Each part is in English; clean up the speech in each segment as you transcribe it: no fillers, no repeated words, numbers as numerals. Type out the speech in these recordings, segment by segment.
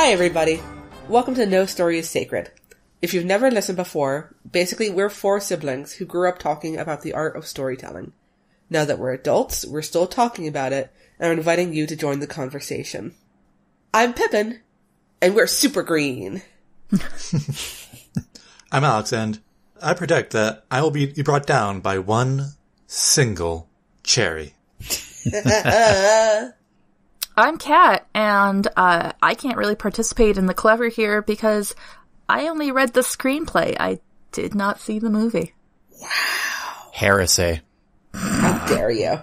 Hi everybody! Welcome to No Story is Sacred. If you've never listened before, basically we're four siblings who grew up talking about the art of storytelling. Now that we're adults, we're still talking about it, and are inviting you to join the conversation. I'm Pippin, and we're super green. I'm Alex, and I predict that I will be brought down by one single cherry. I'm Kat, and I can't really participate in the clever here because I only read the screenplay. I did not see the movie. Wow. Heresy. How dare you.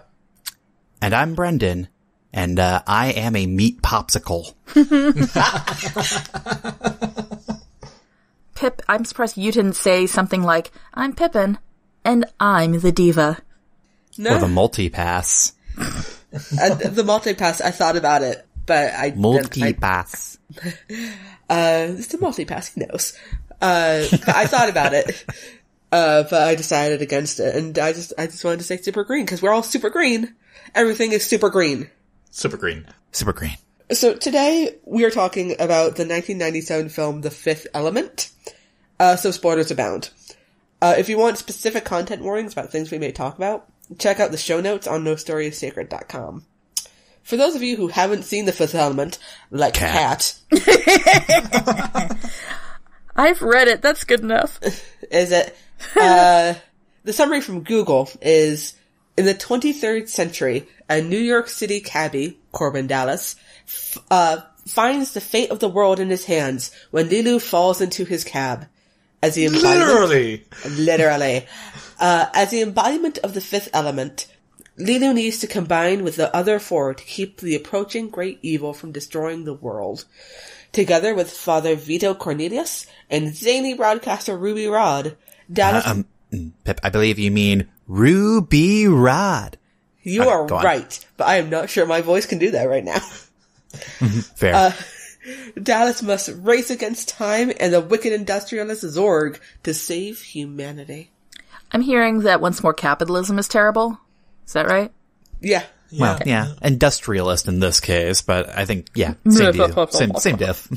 And I'm Brendan, and I am a meat popsicle. Pip, I'm surprised you didn't say something like, I'm Pippin, and I'm the diva. No. Or the multi-pass. The multi-pass, I thought about it, but I Multi-pass. It's the multi-pass, he knows. But I thought about it, but I decided against it, and I just wanted to say super green, because we're all super green. Everything is super green. Super green. Super green. So today, we are talking about the 1997 film The Fifth Element, so spoilers abound. If you want specific content warnings about things we may talk about, check out the show notes on nostorysacred.com. For those of you who haven't seen The Fifth Element, like Kat. I've read it, that's good enough. Is it? The summary from Google is, in the 23rd century, a New York City cabbie, Corbin Dallas, finds the fate of the world in his hands when Lilu falls into his cab. As the Literally. As the embodiment of the fifth element, Lilu needs to combine with the other four to keep the approaching great evil from destroying the world. Together with Father Vito Cornelius and zany broadcaster Ruby Rod, Dallas... Pip, I believe you mean Ruby Rod. You are right, but I am not sure my voice can do that right now. Fair. Dallas must race against time and the wicked industrialist Zorg to save humanity. I'm hearing that once more capitalism is terrible. Is that right? Yeah. Well, yeah. Industrialist in this case, but I think, yeah, same deal. Same diff.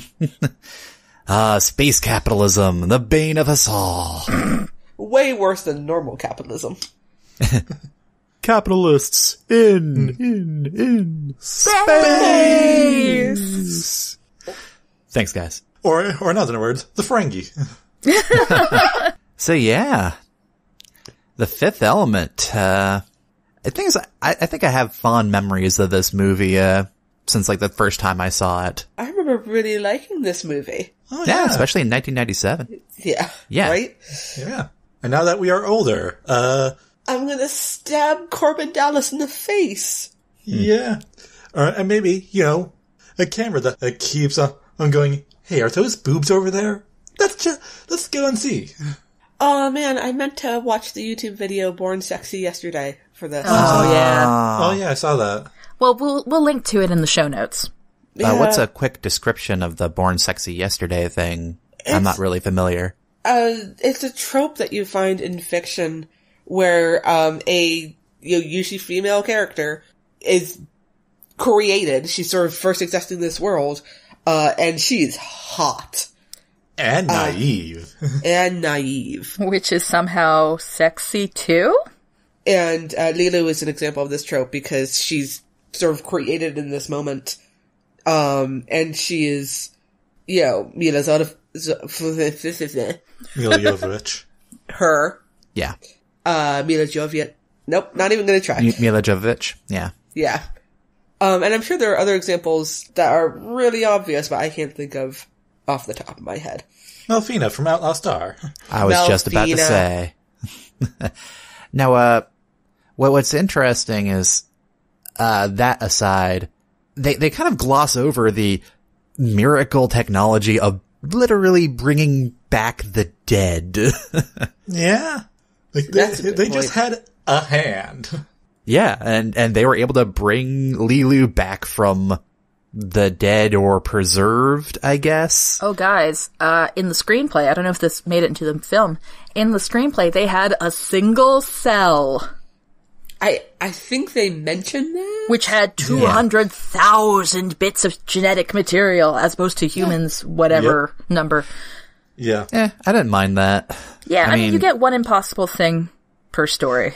Space capitalism, the bane of us all. Way worse than normal capitalism. Capitalists in space. Thanks, guys. Or in other words, the Ferengi. So yeah, The Fifth Element. I think I have fond memories of this movie since like the first time I saw it. I remember really liking this movie. Oh, yeah, especially in 1997. Yeah. Right? Yeah. And now that we are older, I'm gonna stab Corbin Dallas in the face. Yeah. And maybe, a camera that keeps on going, hey, are those boobs over there? Let's go and see. Oh man, I meant to watch the YouTube video Born Sexy yesterday for this. Oh yeah. Oh yeah, I saw that. Well, we'll link to it in the show notes. What's a quick description of the Born Sexy Yesterday thing? I'm not really familiar. It's a trope that you find in fiction where a usually female character is created. She's sort of first existing in this world, and she's hot. And naive. And naive. Which is somehow sexy too? And Lilu is an example of this trope because she's sort of created in this moment. And she is, Mila Jovovich. Her. Yeah. Mila Jovovich. Nope, not even gonna try. Mila Jovovich. Yeah. Yeah. And I'm sure there are other examples that are really obvious, but I can't think of off the top of my head. Melfina from Outlaw Star. I was just about to say. Now, what's interesting is, that aside, they kind of gloss over the miracle technology of literally bringing back the dead. Yeah. They just had a hand. Yeah, and they were able to bring Lilu back from the dead or preserved, I guess. Oh, guys, in the screenplay, I don't know if this made it into the film, in the screenplay, they had a single cell. I think they mentioned that. Which had 200,000 bits of genetic material as opposed to humans, whatever number. Yeah. I didn't mind that. Yeah, I mean, you get one impossible thing per story.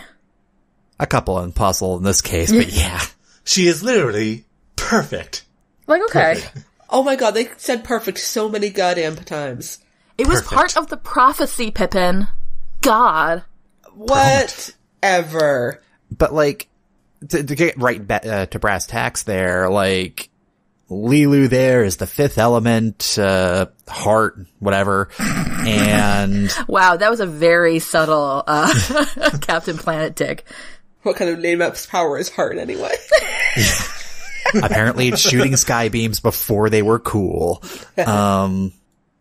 A couple impossible in this case, but yeah. She is literally perfect. Like, okay. Perfect. Oh my god, they said perfect so many goddamn times. It was Perfect. part of the prophecy, Pippin. God. Whatever. But, like, to get right to brass tacks there, like, Lilu there is the fifth element, heart, whatever, and... Wow, that was a very subtle, Captain Planet dig. What kind of name-up's power is heart anyway? Apparently it's shooting sky beams before they were cool.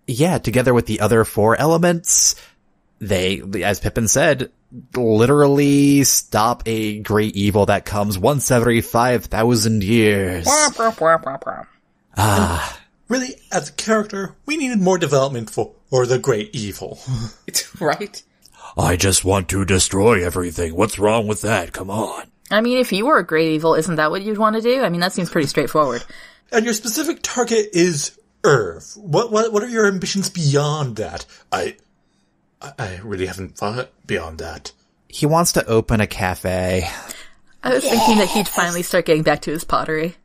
Yeah, together with the other four elements, they, as Pippin said, literally stop a great evil that comes once every 5,000 years. Really, as a character, we needed more development for the great evil. Right? I just want to destroy everything. What's wrong with that? Come on. I mean, if you were a great evil, isn't that what you'd want to do? I mean, that seems pretty straightforward. And your specific target is Earth. What are your ambitions beyond that? I really haven't thought beyond that. He wants to open a cafe. I was thinking that he'd finally start getting back to his pottery.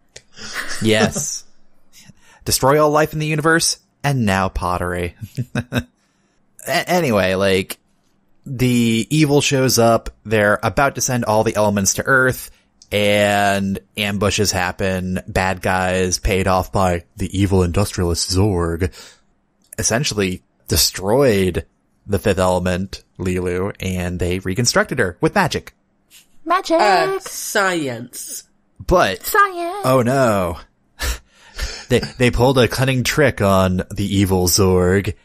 Yes. Destroy all life in the universe, and now pottery. Anyway, like, the evil shows up, they're about to send all the elements to Earth, and ambushes happen, bad guys paid off by the evil industrialist Zorg essentially destroyed the fifth element, Lilu, and they reconstructed her with magic. Magic! Science. But, Science! oh no. They pulled a cunning trick on the evil Zorg,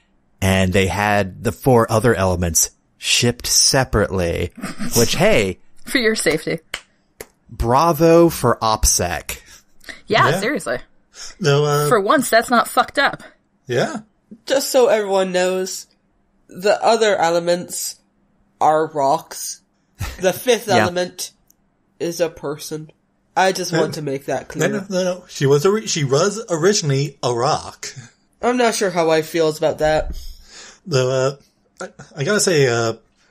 and they had the four other elements shipped separately, which, hey... For your safety. Bravo for OPSEC. Yeah, seriously. No, For once, that's not fucked up. yeah. Just so everyone knows, the other elements are rocks. The fifth Yeah. element is a person. I just want to make that clear. No. She was originally a rock. I'm not sure how I feels about that. Though, I gotta say,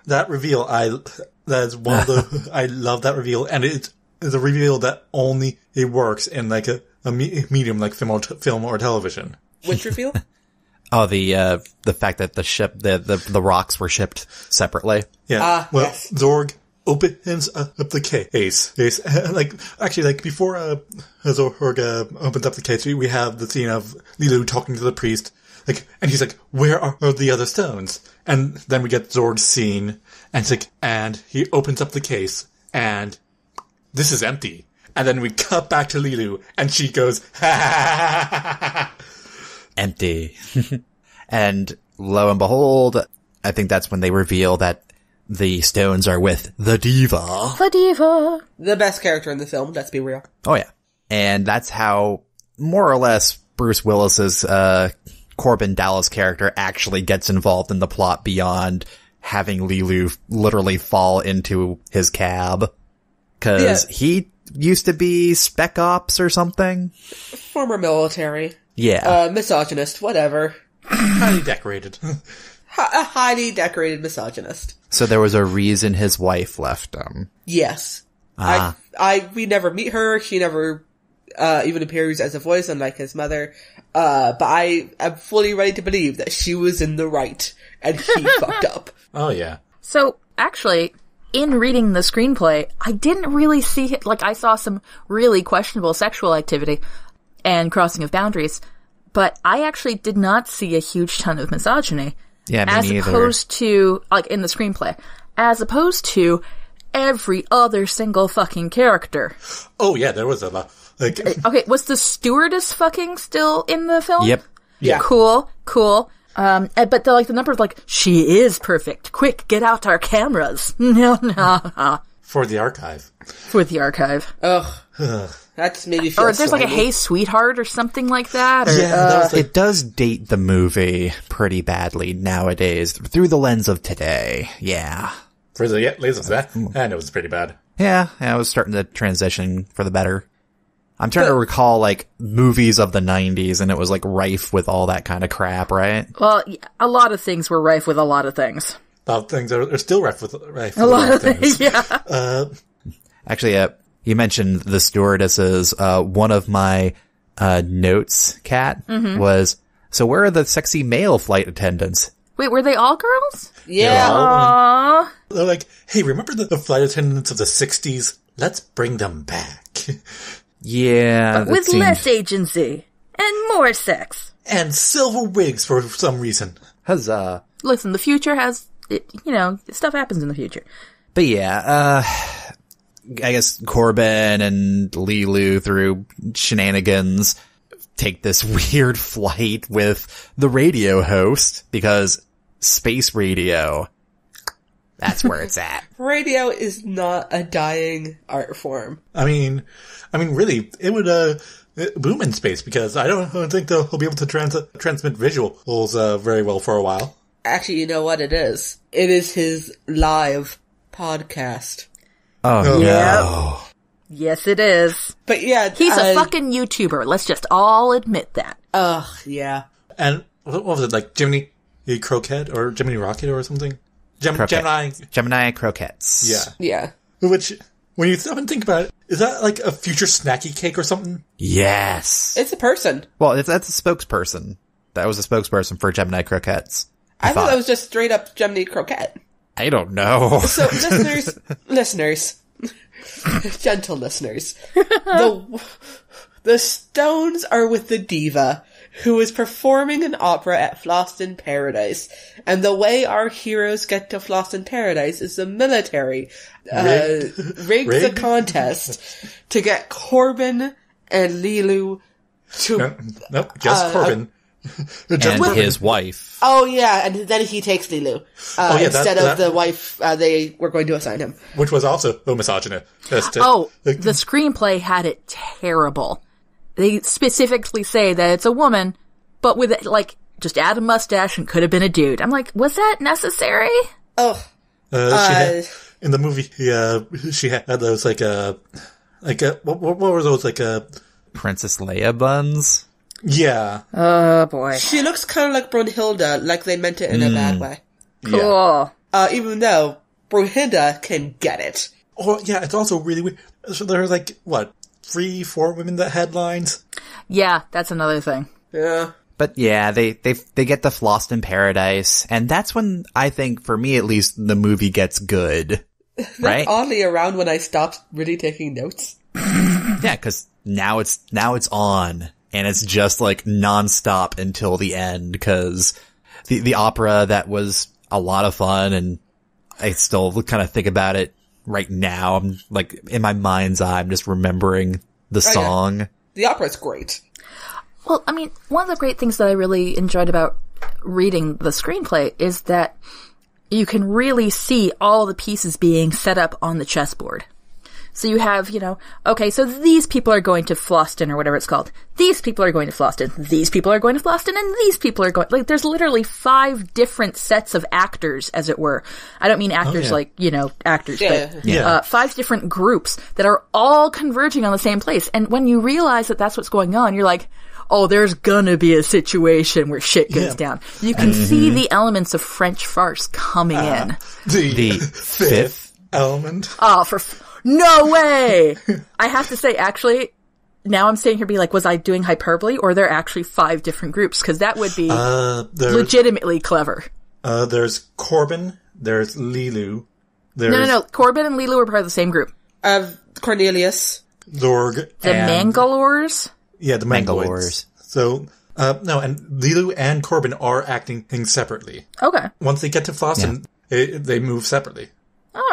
that reveal, that is one of the, I love that reveal, and it is a reveal that only it works in like a medium like film or television. Which reveal? Oh, the fact that the rocks were shipped separately. Yeah. Well, yes. Zorg opens up the case. Like, actually, like, before, Zorg, opens up the case, we have the scene of Lilu talking to the priest, like, and he's like, where are the other stones? And then we get Zorg's scene, and it's like, and he opens up the case, and this is empty. And then we cut back to Lilu, and she goes, ha ha ha ha ha. Empty. And lo and behold, I think that's when they reveal that the stones are with the diva. The diva. The best character in the film, let's be real. Oh yeah. And that's how, more or less, Bruce Willis's, Corbin Dallas character actually gets involved in the plot beyond having Lilu literally fall into his cab. Cause he used to be Spec Ops or something. Former military. Yeah. Misogynist, whatever. Highly decorated. A highly decorated misogynist. So there was a reason his wife left him. Yes. Ah. We never meet her. She never, even appears as a voice, unlike his mother. But I am fully ready to believe that she was in the right, and he fucked up. Oh, yeah. So, actually, in reading the screenplay, I didn't really see it. Like, I saw some really questionable sexual activity and crossing of boundaries, but I actually did not see a huge ton of misogyny. Yeah, me as neither. opposed to, like, in the screenplay, as opposed to every other single fucking character. Oh, yeah, there was a lot. Like, Okay, was the stewardess fucking still in the film? Yep. yeah. Cool. But the number of, like, she is perfect. Quick, get out our cameras. No. For the archive. For the archive. Ugh. That's made me feel Or there's like a slimy. Hey Sweetheart or something like that. Or, Yeah, that was like, It does date the movie pretty badly nowadays, through the lens of today. Yeah. for the lasers, that, and it was pretty bad. Yeah, I was starting to transition for the better. I'm trying to recall, like, movies of the 90s, and it was, like, rife with all that kind of crap, right? Well, a lot of things were rife with a lot of things. A lot of things are still rife with a lot of things. Yeah. Actually, you mentioned the stewardesses. One of my notes, Kat, was, so where are the sexy male flight attendants? Wait, were they all girls? Yeah. Aww. They're like, hey, remember the flight attendants of the 60s? Let's bring them back. Yeah. But with less agency. And more sex. And silver wigs for some reason. Huzzah. Listen, the future has, stuff happens in the future. But yeah, I guess Corbin and Lilu, through shenanigans, take this weird flight with the radio host, because space radio, that's where it's at. Radio is not a dying art form. I mean, really, it would boom in space, because I don't think they'll be able to transmit visuals very well for a while. Actually, you know what it is? It is his live podcast. Oh, Yep. no. Yes, it is. But yeah, He's a fucking YouTuber. Let's just all admit that. Ugh, yeah. And what was it, like Jiminy Croquette or Jiminy Rocket or something? Gemini croquettes. Yeah. Yeah. Which, when you stop and think about it, is that like a future snacky cake or something? Yes. It's a person. Well, that's a spokesperson. That was a spokesperson for Gemini croquettes. I thought that was just straight up Gemini Croquette. I don't know. So, listeners, gentle listeners, the Stones are with the diva who is performing an opera at Floston Paradise. And the way our heroes get to Floston Paradise is the military rigs a contest to get Corbin and Lilu to... Nope, just Corbin. And his wife. Oh yeah, and then he takes Lilu instead of the wife they were going to assign him. Which was also a misogynist. The screenplay had it terrible. They specifically say that it's a woman, but with, like, just add a mustache and could have been a dude. I'm like, was that necessary? Oh. In the movie, she had those, what were those, Princess Leia buns? Yeah. Oh, boy. She looks kind of like Brunhilde, like they meant it in a bad way. Cool. Yeah. Even though Brunhilde can get it. Oh, yeah, it's also really weird. So there are, 3-4 women that had lines? Yeah, that's another thing. Yeah. But yeah, they get the Floston Paradise, and that's when, I think, for me at least, the movie gets good. Right? Oddly around when I stopped really taking notes. Yeah, because now it's on. And it's just nonstop until the end, because the opera, that was a lot of fun, and I still kind of think about it right now. I'm in my mind's eye, I'm just remembering the song. Yeah. The opera's great. Well, I mean, one of the great things that I really enjoyed about reading the screenplay is that you can really see all the pieces being set up on the chessboard. So you have, okay, so these people are going to Floston or whatever it's called. These people are going to Floston. These people are going to Floston, and these people are going, there's literally 5 different sets of actors, as it were. I don't mean actors actors, but 5 different groups that are all converging on the same place. And when you realize that that's what's going on, you're like, oh, there's gonna be a situation where shit goes down. You can see the elements of French farce coming in. The fifth element. Oh, no way! I have to say, actually, now I'm sitting here being like, was I doing hyperbole, or are there actually 5 different groups? Because that would be legitimately clever. There's Corbin, there's Lilu, there's... No. Corbin and Lilu are part of the same group. Cornelius. Zorg. The Mangalores? Yeah, the Mangalores. So, no, and Lilu and Corbin are acting separately. Okay. Once they get to Floston, they move separately.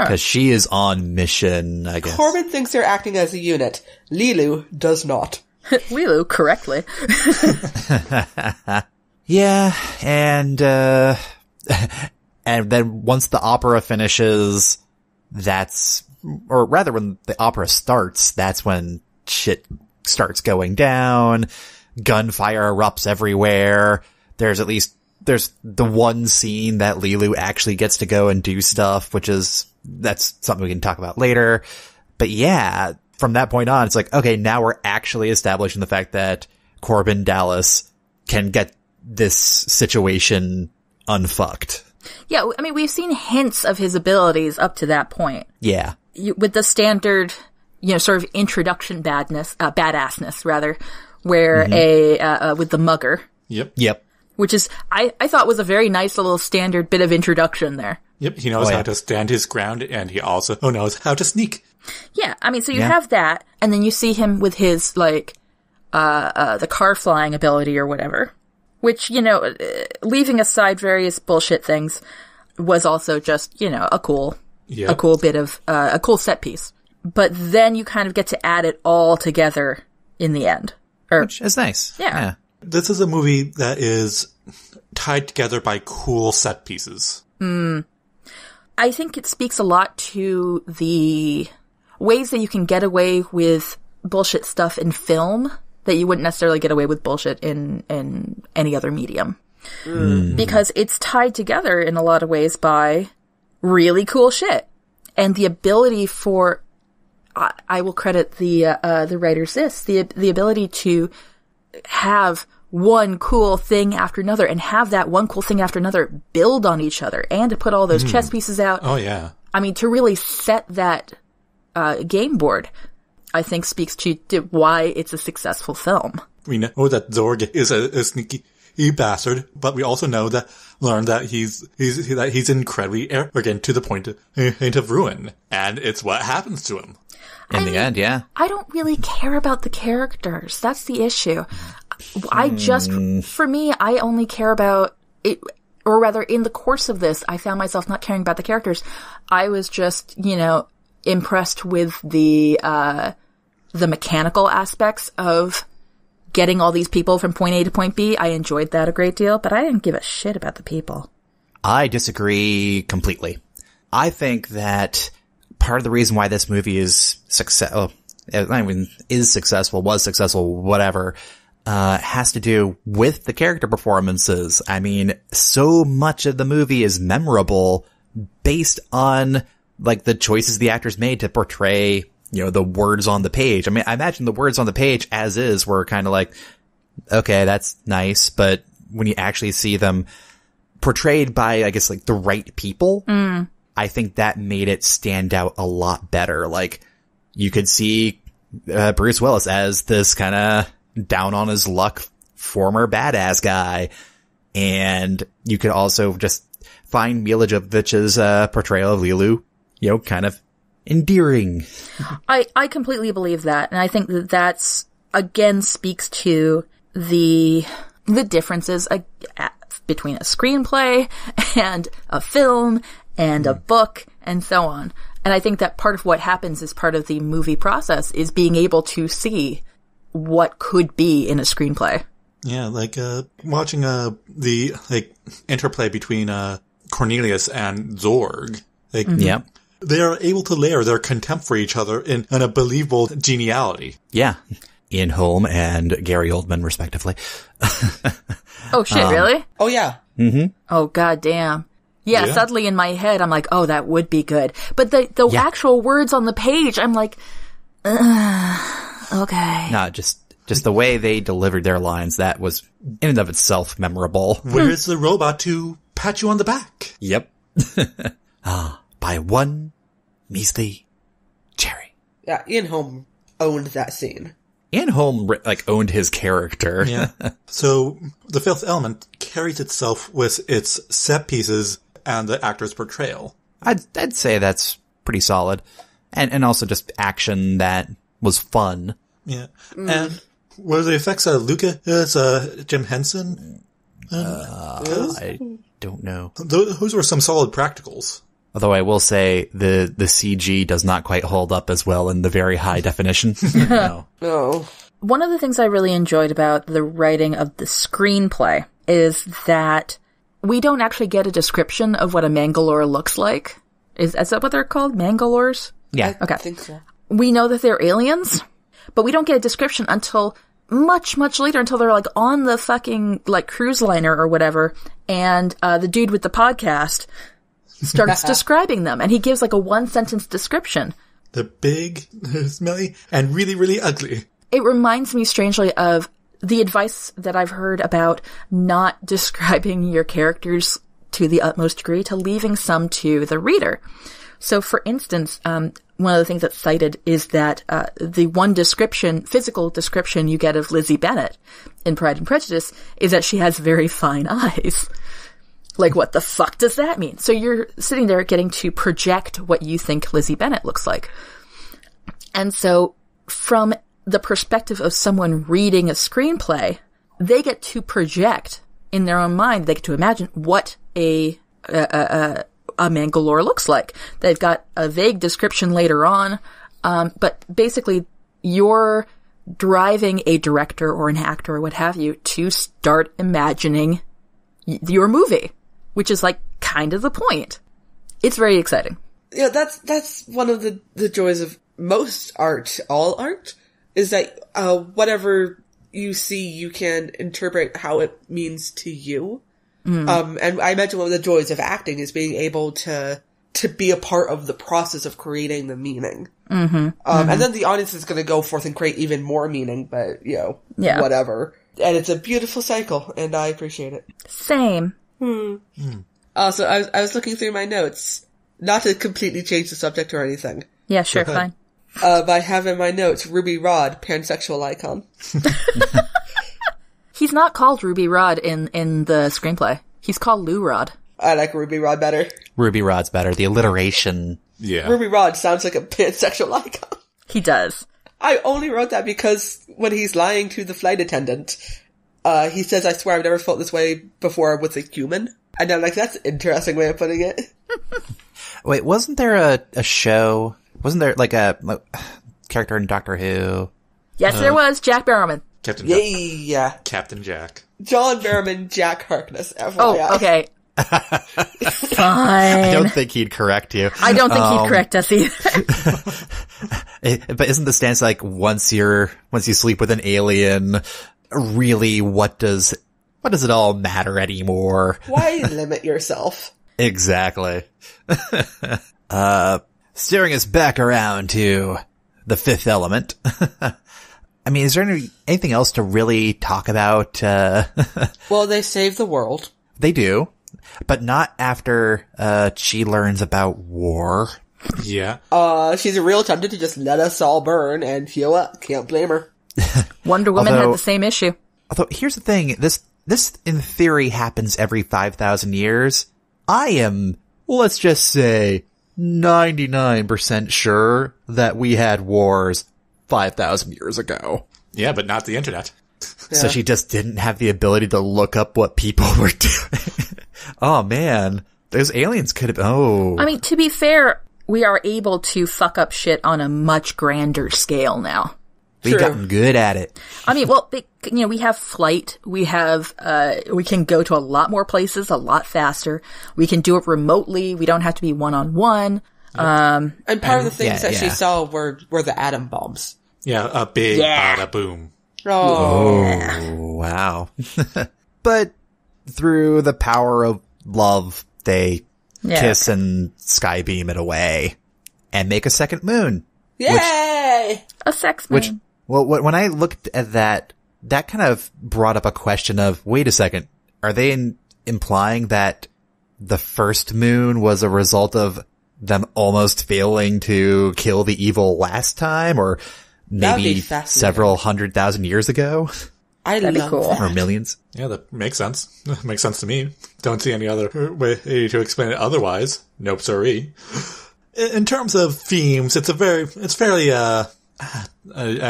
Because she is on mission, I guess. Corbin thinks they're acting as a unit. Lilu does not. Lilu, correctly. Yeah, and then once the opera finishes, or rather when the opera starts, that's when shit starts going down. Gunfire erupts everywhere. There's the one scene that Lilu actually gets to go and do stuff, that's something we can talk about later. But yeah, from that point on, it's like, okay, now we're actually establishing the fact that Corbin Dallas can get this situation unfucked. Yeah, I mean, we've seen hints of his abilities up to that point. Yeah. With the standard, sort of introduction badassness, rather, where with the mugger. Yep. Which is, I thought was a very nice little standard bit of introduction there. Yep, he knows how to stand his ground, and he also knows how to sneak. Yeah, I mean, so you have that, and then you see him with his, the car flying ability or whatever. Which, leaving aside various bullshit things, was also just, a cool bit of, a cool set piece. But then you kind of get to add it all together in the end. Which is nice. Yeah. This is a movie that is tied together by cool set pieces. I think it speaks a lot to the ways that you can get away with bullshit stuff in film that you wouldn't necessarily get away with bullshit in any other medium. Because it's tied together in a lot of ways by really cool shit. And the ability for, I will credit the writers the ability to have one cool thing after another and have that one cool thing after another build on each other and to put all those chess pieces out. Oh, yeah. I mean, to really set that game board, I think speaks to why it's a successful film. We know that Zorg is a sneaky bastard, but we also learn that he's incredibly arrogant to the point of ruin, and it's what happens to him. In the end, yeah. I don't really care about the characters. That's the issue. For me, I only care about it, or rather, in the course of this, I found myself not caring about the characters. I was just, impressed with the mechanical aspects of getting all these people from point A to point B. I enjoyed that a great deal, but I didn't give a shit about the people. I disagree completely. I think that part of the reason why this movie is successful, was successful, whatever, has to do with the character performances. I mean, so much of the movie is memorable based on, the choices the actors made to portray, the words on the page. I mean, I imagine the words on the page as is were kind of okay, that's nice, but when you actually see them portrayed by, I guess, the right people, I think that made it stand out a lot better. You could see Bruce Willis as this kind of down on his luck former badass guy, and you could also just find Mila Jovovich's portrayal of Lilu, kind of endearing. I completely believe that, and I think that that's again speaks to the differences between a screenplay and a film and a book and so on. And I think that part of what happens as part of the movie process is being able to see what could be in a screenplay. Yeah, watching the interplay between Cornelius and Zorg. Yeah. They are able to layer their contempt for each other in a believable geniality. Yeah. Ian Holm and Gary Oldman, respectively. Oh, shit, really? Oh, yeah. Mm-hmm. Oh, goddamn. Yeah, suddenly in my head, I'm like, oh, that would be good. But the actual words on the page, I'm like, okay. No, just the way they delivered their lines, that was in and of itself memorable. Where's the robot to pat you on the back? Yep. By one measly cherry. Yeah, Ian Holm owned that scene. Ian Holm, owned his character. Yeah. So, The Fifth Element carries itself with its set pieces and the actor's portrayal. I'd say that's pretty solid. And also just action that was fun. Yeah. And were the effects of Lucas, Jim Henson? I don't know. Those were some solid practicals. Although I will say the CG does not quite hold up as well in the very high definition. No. One of the things I really enjoyed about the writing of the screenplay is that we don't actually get a description of what a Mangalore looks like. Is that what they're called? Mangalores? Yeah. Okay. I think so. We know that they're aliens, but we don't get a description until much, much later, until they're on the fucking cruise liner or whatever, and the dude with the podcast starts describing them, and he gives a one-sentence description. They're big, they're smelly, and really, really ugly. It reminds me strangely of the advice that I've heard about not describing your characters to the utmost degree, to leaving some to the reader. So, for instance, one of the things that's cited is that the one physical description you get of Lizzie Bennet in Pride and Prejudice is that she has very fine eyes. Like, what the fuck does that mean? So you're sitting there getting to project what you think Lizzie Bennet looks like. And so, from the perspective of someone reading a screenplay, they get to project in their own mind, they get to imagine what a Mangalore looks like. They've got a vague description later on, but basically you're driving a director or an actor or what have you to start imagining your movie, which is like kind of the point. It's very exciting. Yeah, that's one of the joys of most art, all art, is that whatever you see, you can interpret how it means to you. And I imagine one of the joys of acting is being able to be a part of the process of creating the meaning. And then the audience is going to go forth and create even more meaning, but, whatever. And it's a beautiful cycle, and I appreciate it. Same. Also, I was looking through my notes, not to completely change the subject or anything. Yeah, sure, fine. But I have in my notes Ruby Rod, pansexual icon. He's not called Ruby Rod in the screenplay. He's called Lou Rod. I like Ruby Rod better. Ruby Rod's better. The alliteration. Yeah. Ruby Rod sounds like a pansexual icon. He does. I only wrote that because when he's lying to the flight attendant, he says, "I swear I've never felt this way before with a human." And I'm like, that's an interesting way of putting it. Wait, wasn't there a show? Wasn't there like a character in Doctor Who? Yes, there was. Jack Barrowman. Captain Yeah. Captain Jack. John Barrowman, Jack Harkness, FYI. Oh, okay. Fine. I don't think he'd correct you. I don't think he'd correct us either. But isn't the stance like once you sleep with an alien, really what does it all matter anymore? Why limit yourself? Exactly. Steering us back around to the Fifth Element. I mean, is there anything else to really talk about? Well, they save the world. They do, but not after she learns about war. Yeah. She's real tempted to just let us all burn, and you know what? Can't blame her. Wonder Woman had the same issue. Although, here's the thing, this in theory happens every 5,000 years. I am, let's just say, 99% sure that we had wars 5,000 years ago. Yeah, but not the internet. Yeah. So she just didn't have the ability to look up what people were doing. Oh man, those aliens could have, I mean, to be fair, we are able to fuck up shit on a much grander scale now. we've gotten good at it. I mean, well, we have flight. We have, we can go to a lot more places a lot faster. We can do it remotely. We don't have to be one-on-one. And part of the things that she saw were the atom bombs. Yeah, a big bada boom. Oh, wow. But through the power of love, they kiss and skybeam it away and make a second moon. Yay! A sex moon. When I looked at that kind of brought up a question of, wait a second, are they implying that the first moon was a result of them almost failing to kill the evil last time, or maybe several 100,000 years ago? That'd be cool. That. Or millions? Yeah, that makes sense. Makes sense to me. Don't see any other way to explain it otherwise. Nope, sorry. In terms of themes, it's fairly, I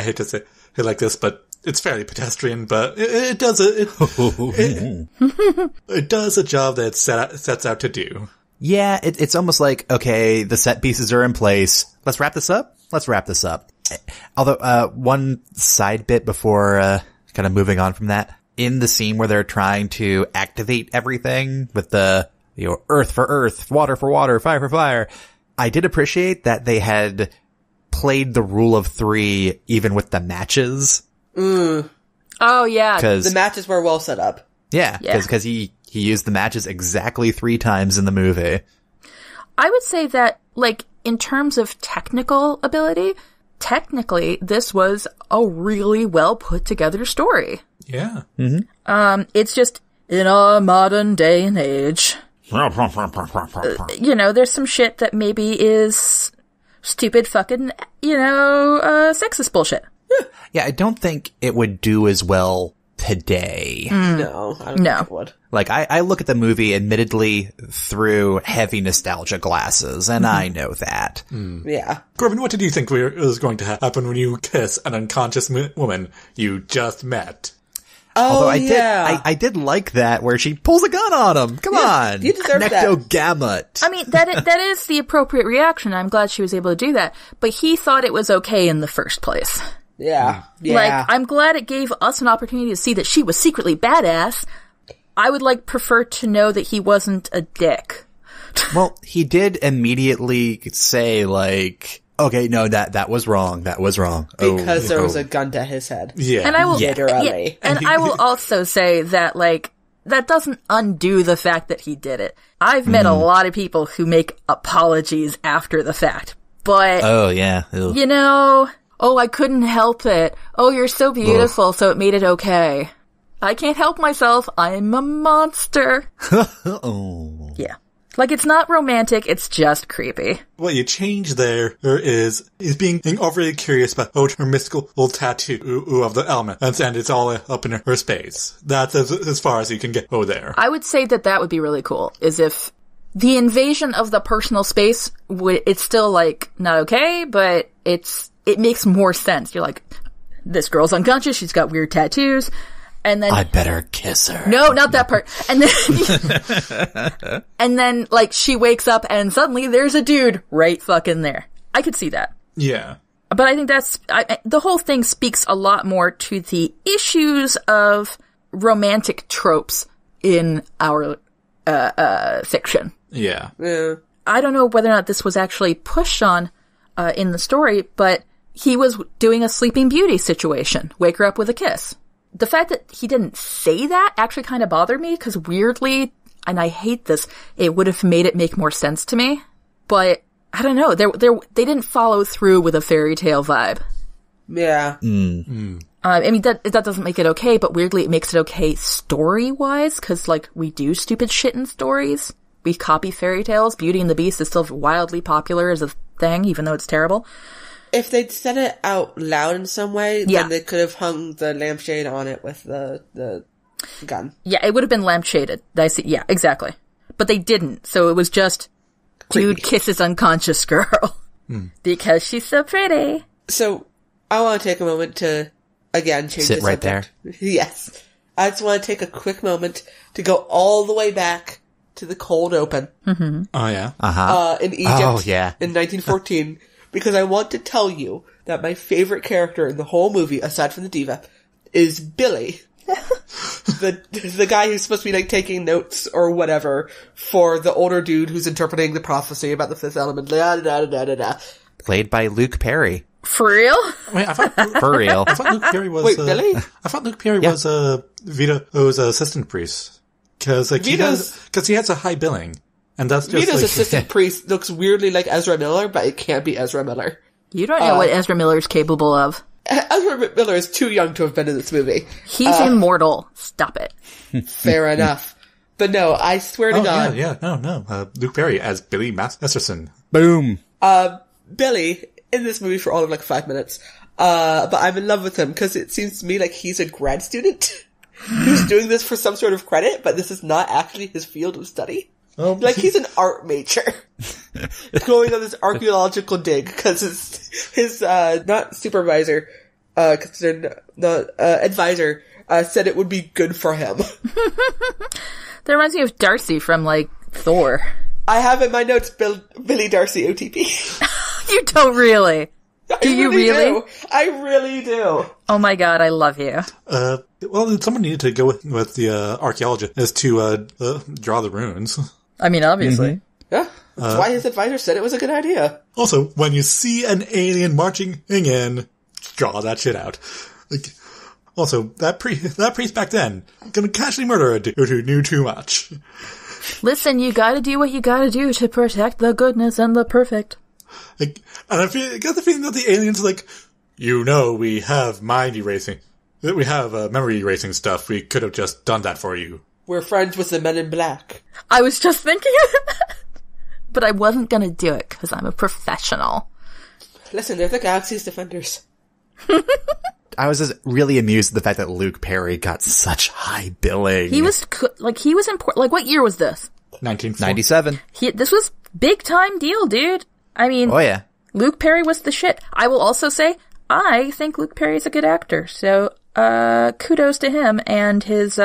hate to say it like this, but it's fairly pedestrian, but it does a job that it sets out to do. Yeah, it's almost like, okay, the set pieces are in place. Let's wrap this up. Although, one side bit before, kind of moving on from that, in the scene where they're trying to activate everything with the, earth for earth, water for water, fire for fire, I did appreciate that they had played the rule of 3 even with the matches. Mm. Oh, yeah. The matches were well set up. Yeah, because he used the matches exactly 3 times in the movie. I would say that, in terms of technical ability, technically, this was a really well put together story. Yeah. It's just, in our modern day and age, there's some shit that maybe is stupid fucking, sexist bullshit. Yeah, I don't think it would do as well today. No, I don't think it would. Like, I look at the movie admittedly through heavy nostalgia glasses, and I know that. Yeah. Corbin, what did you think was going to happen when you kiss an unconscious woman you just met? Although yeah. I did like that where she pulls a gun on him. Come on. you deserve that. Nectogamut. I mean, that is the appropriate reaction. I'm glad she was able to do that. But he thought it was okay in the first place. Yeah. Yeah. Like, I'm glad it gave us an opportunity to see that she was secretly badass. I would, prefer to know that he wasn't a dick. Well, he did immediately say, okay, no, that was wrong. That was wrong. Because there was a gun to his head. Yeah. And I will, literally. And I will also say that, that doesn't undo the fact that he did it. I've met a lot of people who make apologies after the fact. But, oh, yeah. Ew. I couldn't help it. Oh, you're so beautiful, so it made it okay. I can't help myself. I'm a monster. Oh. Yeah. It's not romantic, it's just creepy. What you change there is being overly curious about her mystical old tattoo of the element, and it's all up in her space. That's as far as you can get there. I would say that would be really cool, is if the invasion of the personal space, it's still, not okay, but it makes more sense. You're like, this girl's unconscious, she's got weird tattoos, and then... I better kiss her. No, not that part. And then, she wakes up and suddenly there's a dude right fucking there. I could see that. Yeah. But I think the whole thing speaks a lot more to the issues of romantic tropes in our, fiction. Yeah. Yeah. I don't know whether or not this was actually pushed on, in the story, but he was doing a Sleeping Beauty situation. Wake her up with a kiss. The fact that he didn't say that actually kind of bothered me, because weirdly, and I hate this, it would have made it make more sense to me. But, I don't know, they didn't follow through with a fairy tale vibe. Yeah. I mean, that doesn't make it okay, but weirdly it makes it okay story-wise, because, we do stupid shit in stories. We copy fairy tales. Beauty and the Beast is still wildly popular as a thing, even though it's terrible. If they'd said it out loud in some way, then they could have hung the lampshade on it with the gun. Yeah, it would have been lampshaded. I see. Yeah, exactly. But they didn't, so it was just dude kisses unconscious girl because she's so pretty. So I want to take a moment to again change sit the right subject. Yes, I just want to take a quick moment to go all the way back to the cold open. Mm-hmm. Oh yeah. In Egypt. Oh yeah. In 1914. Because I want to tell you that my favorite character in the whole movie, aside from the diva, is Billy. the guy who's supposed to be taking notes or whatever for the older dude who's interpreting the prophecy about the fifth element. Played by Luke Perry. For real? Wait, For real. I thought Luke Perry was... Wait, Billy? I thought Luke Perry was Vito's assistant priest. Because he has a high billing. And that's just Vito's assistant priest looks weirdly like Ezra Miller, but it can't be Ezra Miller. You don't know what Ezra Miller's capable of. Ezra Miller is too young to have been in this movie. He's immortal. Stop it. Fair enough. But no, I swear to God. No. Luke Perry as Billy Masterson. Boom. Billy, in this movie for all of 5 minutes, but I'm in love with him because it seems to me like he's a grad student who's doing this for some sort of credit, but this is not actually his field of study. He's an art major going on this archaeological dig because his not supervisor, advisor, said it would be good for him. That reminds me of Darcy from, Thor. I have in my notes Billy Darcy OTP. You don't really. Do you really? I really do. Oh my god, I love you. Well, someone needed to go with the archaeologist to draw the runes. I mean, obviously. Mm-hmm. Yeah. That's why his advisor said it was a good idea. Also, when you see an alien marching in, draw that shit out. Also, that priest back then, gonna casually murder a dude who knew too much. Listen, you gotta do what you gotta do to protect the goodness and the perfect. Like, and I got the feeling that the aliens are like, we have mind erasing. We have memory erasing stuff. We could have just done that for you. We're friends with the Men in Black. I was just thinking of that. But I wasn't gonna do it because I'm a professional. Listen, they're the Galaxy's defenders. I was just really amused at the fact that Luke Perry got such high billing. He was important. Like, what year was this? 1997. This was big time deal, dude. I mean, oh yeah. Luke Perry was the shit. I will also say, I think Luke Perry's a good actor. So, kudos to him and his,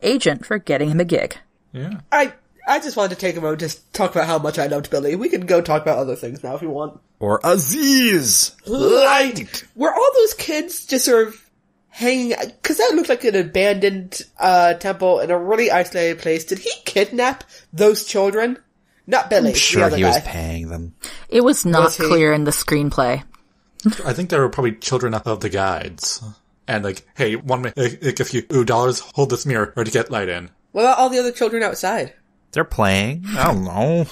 agent for getting him a gig. Yeah. I just wanted to take a moment to talk about how much I loved Billy. We can go talk about other things now if you want. Or Aziz. Light! Were all those kids just sort of hanging, cause that looked like an abandoned, temple in a really isolated place. Did he kidnap those children? Not Billy. I'm sure he guy. was paying them. It was not clear in the screenplay. I think they were probably children of the guides. And like, hey, like a few dollars, hold this mirror or to get light in. What about all the other children outside? They're playing. I don't know.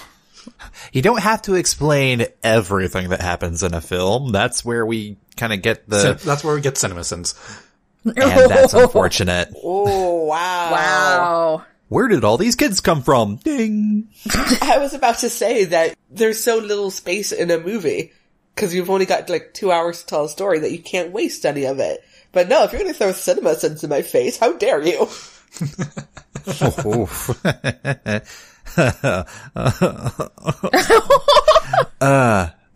You don't have to explain everything that happens in a film. That's where we kind of get that's where we get CinemaSins. And that's unfortunate. Oh, wow. Wow. Where did all these kids come from? Ding. I was about to say that there's so little space in a movie, because you've only got like 2 hours to tell a story that you can't waste any of it. But no, if you're going to throw CinemaSins in my face, how dare you?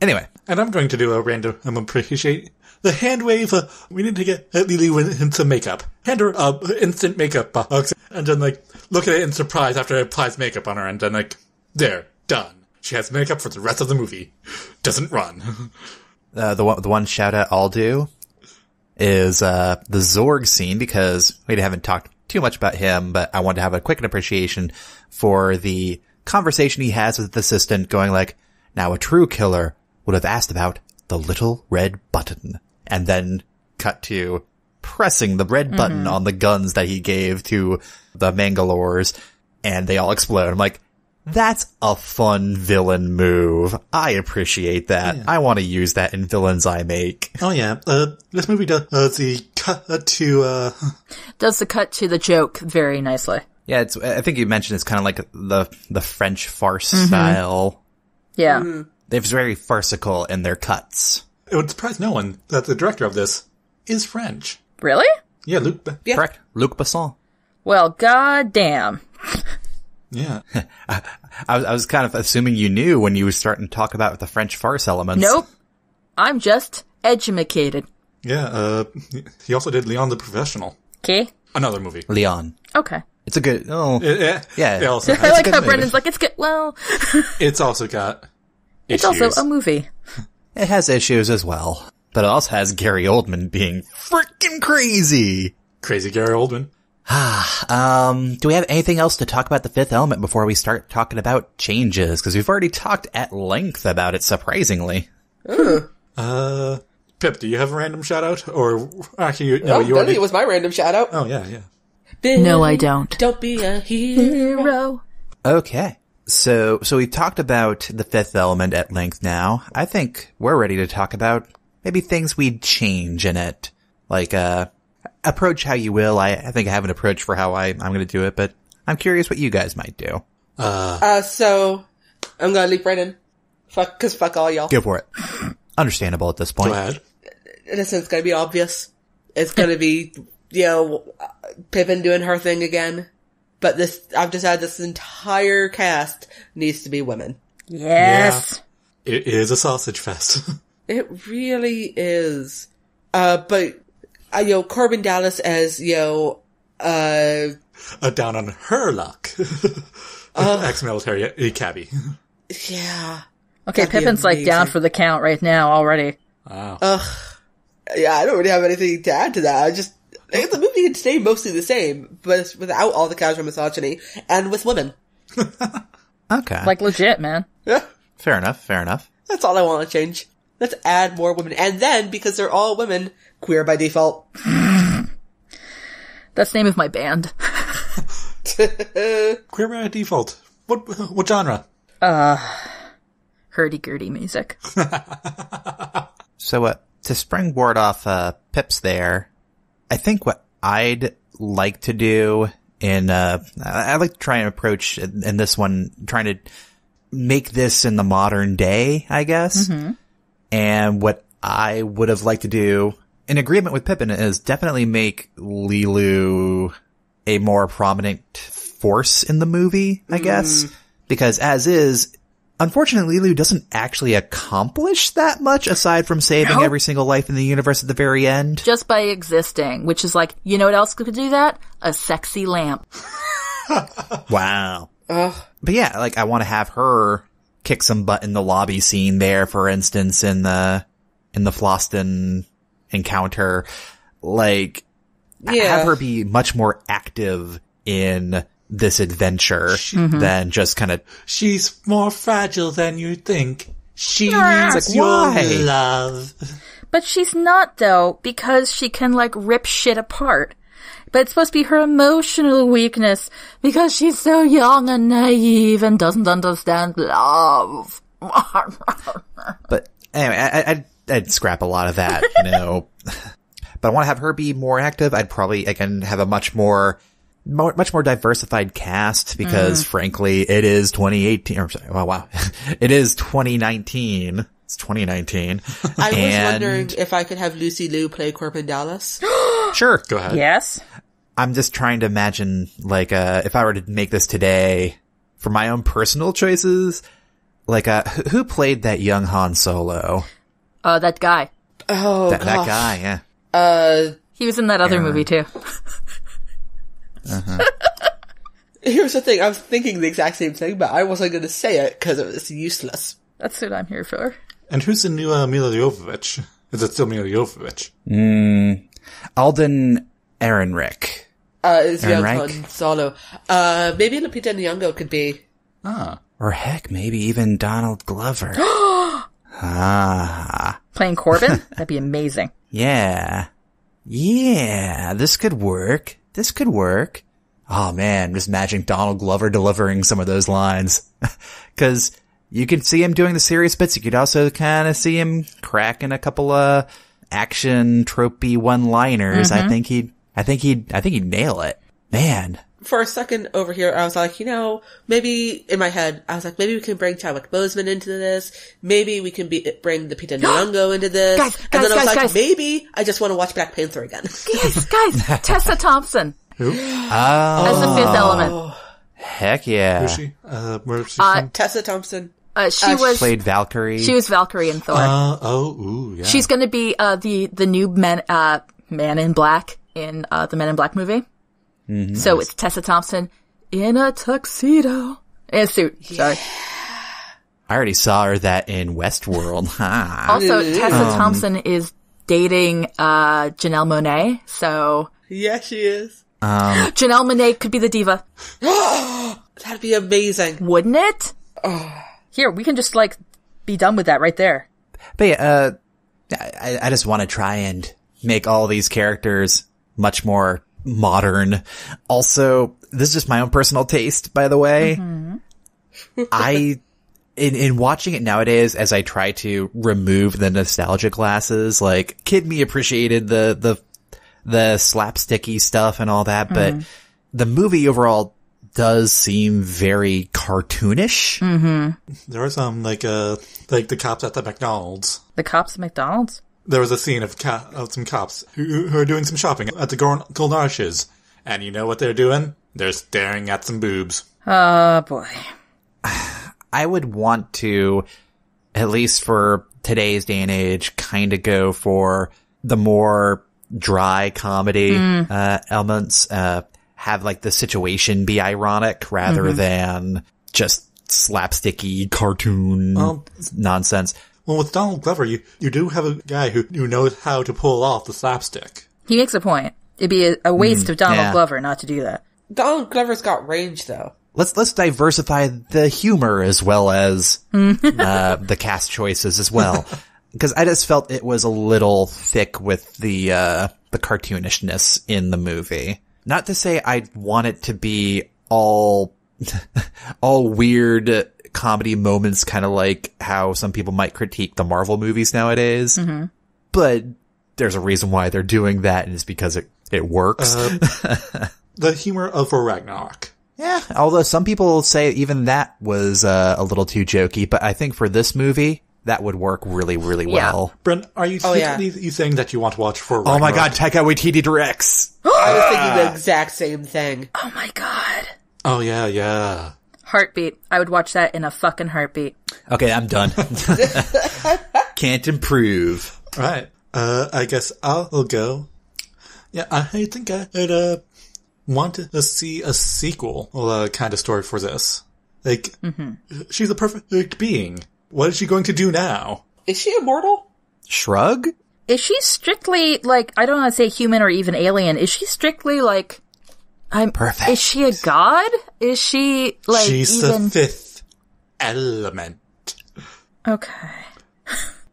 Anyway. And I'm going to do a random appreciate the hand wave. We need to get Lily into makeup. Hand her instant makeup box, and then like look at it in surprise after it applies makeup on her, and then like there, done. She has makeup for the rest of the movie. Doesn't run. The one shout out I'll do is the Zorg scene, because we haven't talked too much about him, but I want to have a quick appreciation for the conversation he has with the assistant going like, now a true killer would have asked about the little red button, and then cut to pressing the red button on the guns that he gave to the Mangalores, and they all explode. I'm like, that's a fun villain move. I appreciate that. Yeah. I want to use that in villains I make. Oh yeah. This movie does the cut to does the cut to the joke very nicely. Yeah, I think you mentioned it's kind of like the French farce style. Yeah. Mm-hmm. They're very farcical in their cuts. It would surprise no one that the director of this is French. Really? Yeah, Luc. Yeah. Correct. Luc Besson. Well, goddamn. Yeah. I was kind of assuming you knew when you were starting to talk about the French farce elements. Nope. I'm just edumacated. Yeah, he also did Leon the Professional. Okay. Another movie. Leon. Okay. It's a good, Yeah. It also I like how movie. Brendan's like, it's good, well. It's also got It's issues. also a movie. It has issues as well. But it also has Gary Oldman being freaking crazy. Crazy Gary Oldman. Do we have anything else to talk about the Fifth Element before we start talking about changes? Because we've already talked at length about it, surprisingly. Pip, do you have a random shout out? Or actually, no, you Billy already... was my random shout out. Oh, yeah. Billy, No, I don't. Don't be a hero. Okay. So we've talked about the Fifth Element at length now. I think we're ready to talk about maybe things we'd change in it. Like, approach how you will. I think I have an approach for how I'm going to do it, but I'm curious what you guys might do. So, I'm gonna leap right in. Fuck all y'all. Go for it. Understandable at this point. Go ahead. Listen, it's gonna be obvious. It's gonna be, Pippin doing her thing again. But I've decided this entire cast needs to be women. Yes. Yeah. It is a sausage fest. It really is. But, Corbin Dallas as, down on her luck. Ex-military cabbie. yeah. Okay, That'd be Pippin's like down amazing. for the count right now already. Wow. Yeah, I don't really have anything to add to that. The movie can stay mostly the same, but without all the casual misogyny, and with women. Okay. Like legit, man. Yeah. Fair enough. That's all I want to change. Let's add more women. And then, because they're all women, queer by default. That's the name of my band. Queer by default. What genre? hurdy-gurdy music. So, to springboard off, Pips there, I think what I'd like to do I'd like to try and approach in this one, trying to make this in the modern day, I guess. Mm-hmm. And what I would have liked to do, in agreement with Pippin, is definitely make Lilu a more prominent force in the movie, I guess. Because as is, unfortunately, Lilu doesn't actually accomplish that much aside from saving every single life in the universe at the very end. Just by existing, which is like, you know what else could do that? A sexy lamp. Wow. But yeah, like, I want to have her kick some butt in the lobby scene there, for instance, in the Floston encounter. Like, have her be much more active in this adventure than just kind of... She's more fragile than you think. She needs your love. But she's not, though, because she can, like, rip shit apart. But it's supposed to be her emotional weakness because she's so young and naive and doesn't understand love. But anyway, I'd scrap a lot of that, you know. But I want to have her be more active. I'd probably, again, have a much more diversified cast because, frankly, it is 2018. Or, oh, wow. It is 2019. It's 2019. I was wondering if I could have Lucy Liu play Corbin Dallas. Sure. Go ahead. Yes. I'm just trying to imagine, like, if I were to make this today for my own personal choices, like, who played that young Han Solo? That guy. Oh, that guy, yeah. He was in that other movie, too. Here's the thing, I was thinking the exact same thing, but I wasn't going to say it because it was useless. That's what I'm here for. And who's the new Mila Jovovich? Is it still Mila Jovovich? Alden Ehrenreich. Is young Han Solo. Maybe Lupita Nyong'o could be. Or heck, maybe even Donald Glover. Playing Corbin? That'd be amazing. Yeah. Yeah, this could work. Oh man, just imagining Donald Glover delivering some of those lines. Cause you could see him doing the serious bits. You could also kind of see him cracking a couple of action tropey one-liners. I think he'd nail it. Man. For a second over here, I was like, maybe in my head, I was like, maybe we can bring Chadwick Boseman into this. Maybe we can bring the Lupita Nyong'o into this. And then I was like, maybe I just want to watch Black Panther again. Guys, Tessa Thompson. Who? As the Fifth Element. Heck yeah. Who's she? Where is she from? Tessa Thompson. She played Valkyrie. She was Valkyrie in Thor. Yeah. She's going to be the new Man in Black in the Men in Black movie. Mm-hmm. So it's Tessa Thompson in a tuxedo. In a suit. Sorry. I already saw her that in Westworld. Also, Tessa Thompson is dating Janelle Monáe, so... Yeah, she is. Janelle Monáe could be the diva. That'd be amazing. Wouldn't it? Here, we can just, like, be done with that right there. But yeah, I just want to try and make all these characters much more modern. Also, this is just my own personal taste, by the way. In watching it nowadays, as I try to remove the nostalgia glasses, like, kid me appreciated the slapsticky stuff and all that, but the movie overall does seem very cartoonish. There was some like the cops at the McDonald's. The cops at McDonald's? There was a scene of some cops who are doing some shopping at the Golden Arches. And you know what they're doing? They're staring at some boobs. Oh, boy. I would want to, at least for today's day and age, kind of go for the more dry comedy elements. Have, like, the situation be ironic rather than just slapsticky cartoon nonsense. Well, with Donald Glover, you do have a guy who knows how to pull off the slapstick. He makes a point. It'd be a waste of Donald Glover not to do that. Donald Glover's got range, though. Let's diversify the humor as well as the cast choices as well. Because I just felt it was a little thick with the cartoonishness in the movie. Not to say I want it to be all weird comedy moments, kind of like how some people might critique the Marvel movies nowadays. Mm-hmm. But there's a reason why they're doing that, and it's because it works. The humor of Thor Ragnarok. Yeah, although some people say even that was a little too jokey, but I think for this movie, that would work really, really well. Brent, are you you saying that you want to watch Thor Ragnarok? Oh my god, Taika Waititi directs! I was thinking the exact same thing. Oh my god. Oh yeah. Heartbeat. I would watch that in a fucking heartbeat. Okay, I'm done. Can't improve. Right. I guess I'll go. Yeah, I think I'd want to see a sequel kind of story for this. Like, she's a perfect being. What is she going to do now? Is she immortal? Shrug? Is she strictly, like, I don't want to say human or even alien, is she strictly, like, perfect. Is she a god? Is she, like, she's even... the fifth element. Okay.